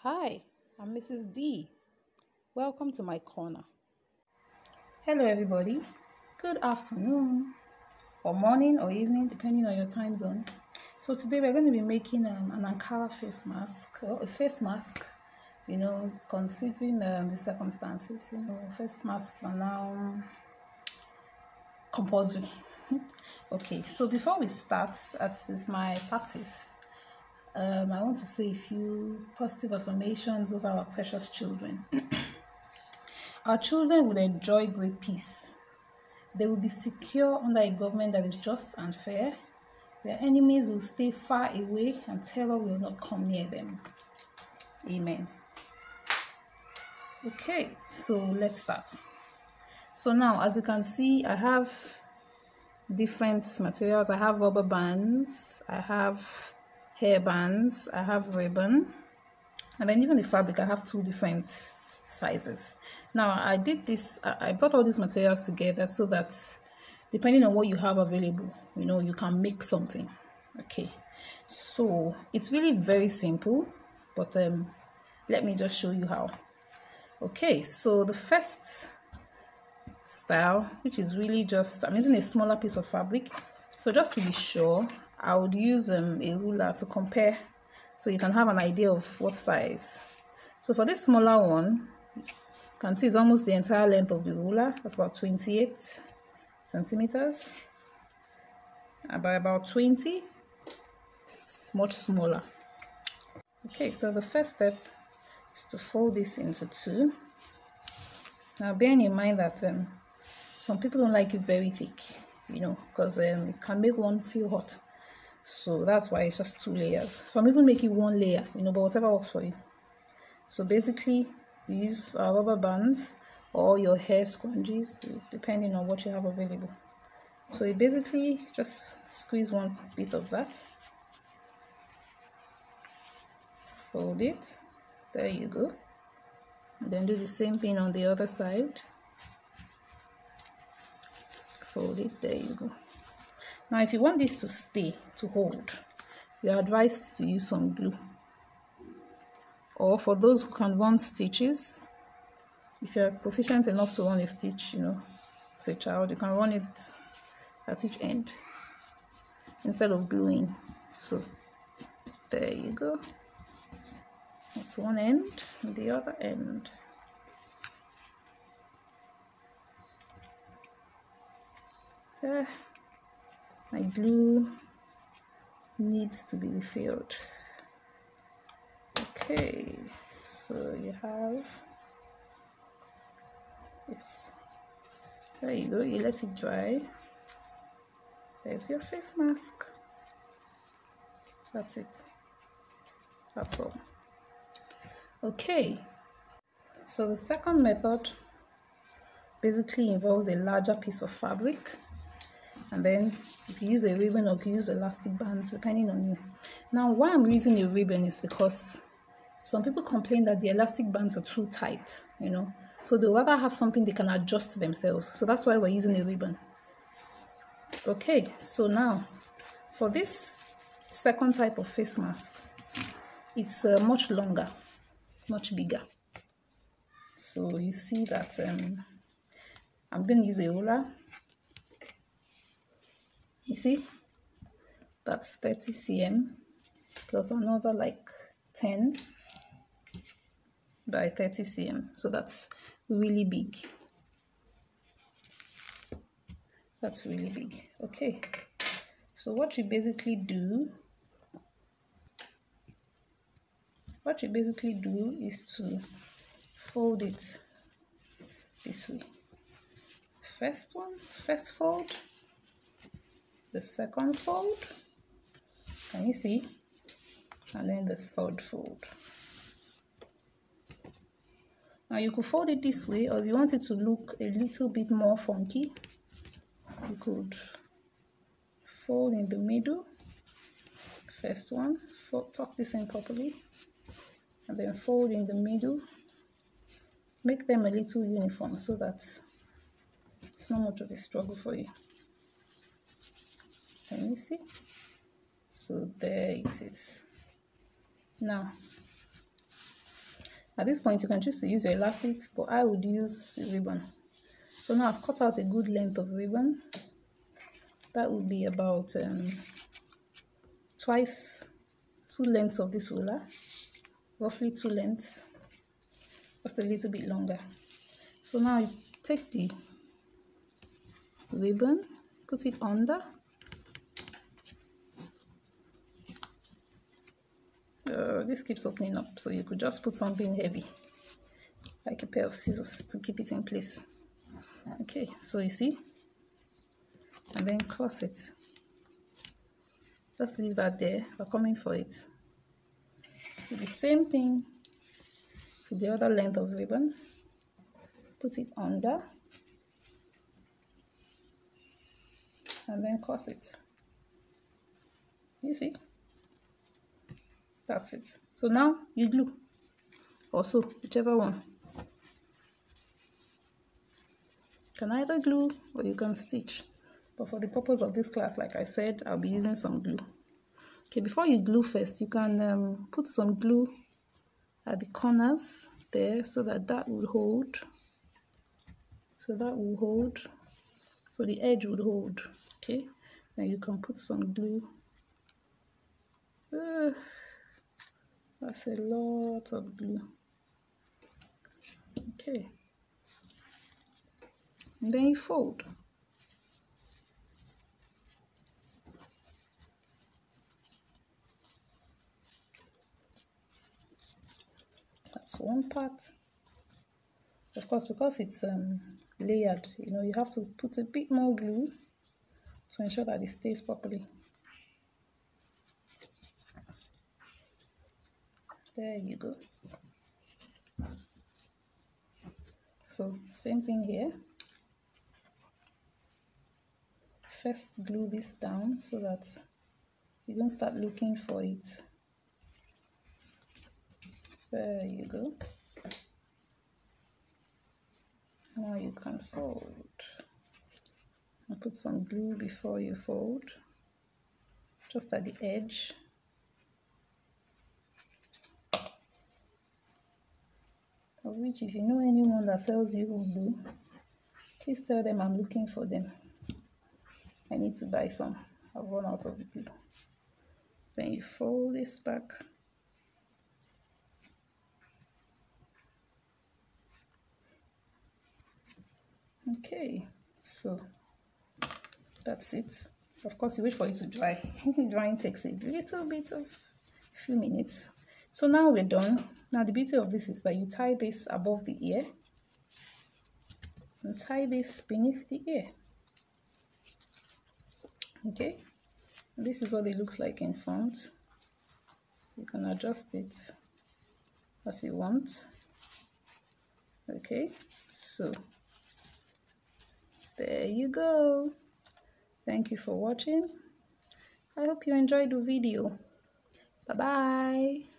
Hi, I'm Mrs. D. Welcome to my corner. Hello, everybody. Good afternoon, or morning, or evening, depending on your time zone. So today we're going to be making an Ankara face mask, or a face mask. Considering the circumstances, face masks are now compulsory. Okay, so before we start, as is my practice, I want to say a few positive affirmations of our precious children. Our children will enjoy great peace. They will be secure under a government that is just and fair. Their enemies will stay far away and terror will not come near them. Amen. Okay, so let's start. So now, as you can see, I have different materials. I have rubber bands, I have hair bands, I have ribbon, and then even the fabric, I have two different sizes. Now I did this, I brought all these materials together so that depending on what you have available, you can make something. Okay, so it's really very simple, but let me just show you how. Okay, so the first style, which is really just, I'm using a smaller piece of fabric. So just to be sure, I would use a ruler to compare so you can have an idea of what size. So for this smaller one, you can see it's almost the entire length of the ruler. That's about 28 centimeters. By about 20, it's much smaller. Okay, so the first step is to fold this into two. Now bearing in mind that some people don't like it very thick, because it can make one feel hot. So that's why it's just 2 layers. So I'm even making 1 layer, but whatever works for you. So basically, you use rubber bands or your hair scrunchies, depending on what you have available. So you basically just squeeze one bit of that. Fold it. There you go. And then do the same thing on the other side. Fold it. There you go. Now, if you want this to stay, to hold, you're advised to use some glue. Or for those who can run stitches, if you're proficient enough to run a stitch, as a child, you can run it at each end instead of gluing. So there you go. That's one end and the other end. There. My glue needs to be refilled. Okay, so you have this. There you go. You let it dry. There's your face mask. That's it. That's all. Okay, so the second method basically involves a larger piece of fabric, and then you can use a ribbon or you can use elastic bands depending on you. Now why I'm using a ribbon is because some people complain that the elastic bands are too tight, so they'll rather have something they can adjust themselves. So that's why we're using a ribbon. Okay, so now for this second type of face mask, it's much longer, much bigger. So you see that I'm going to use a ruler. You see, that's 30 cm plus another like 10 by 30 cm. So that's really big. That's really big. Okay, so what you basically do is to fold it this way. First fold, the second fold, can you see? And then the third fold. Now you could fold it this way, or if you want it to look a little bit more funky, you could fold in the middle. First one, tuck this in properly, and then fold in the middle. Make them a little uniform so that it's not much of a struggle for you. Can you see? So there it is. Now At this point, you can choose to use your elastic, but I would use ribbon. So now I've cut out a good length of ribbon. That would be about twice 2 lengths of this ruler, roughly 2 lengths, just a little bit longer. So now you take the ribbon, put it under. This keeps opening up, so you could just put something heavy, like a pair of scissors, to keep it in place. Okay, so you see, and then cross it. Just leave that there. We're coming for it. Do the same thing to the other length of ribbon. Put it under, and then cross it. You see? That's it. So now you glue, or sew, whichever one. You can either glue or you can stitch. But for the purpose of this class, like I said, I'll be using some glue. Okay, before you glue first, you can put some glue at the corners there so that will hold. So that will hold. So the edge would hold. Okay, then you can put some glue. That's a lot of glue. Okay, and then you fold. That's one part. Of course, because it's layered, you have to put a bit more glue to ensure that it stays properly. There you go. So same thing here. First glue this down so that you don't start looking for it. There you go. Now you can fold. And put some glue before you fold, just at the edge. Of which, if you know anyone that sells you glue, please tell them I'm looking for them. I need to buy some. I've run out of glue. Then you fold this back. Okay, so that's it. Of course, you wait for it to dry. Drying takes a little bit of a few minutes. So now we're done. Now the beauty of this is that you tie this above the ear and tie this beneath the ear. Okay, and this is what it looks like in front. You can adjust it as you want. Okay, so there you go. Thank you for watching. I hope you enjoyed the video. Bye bye.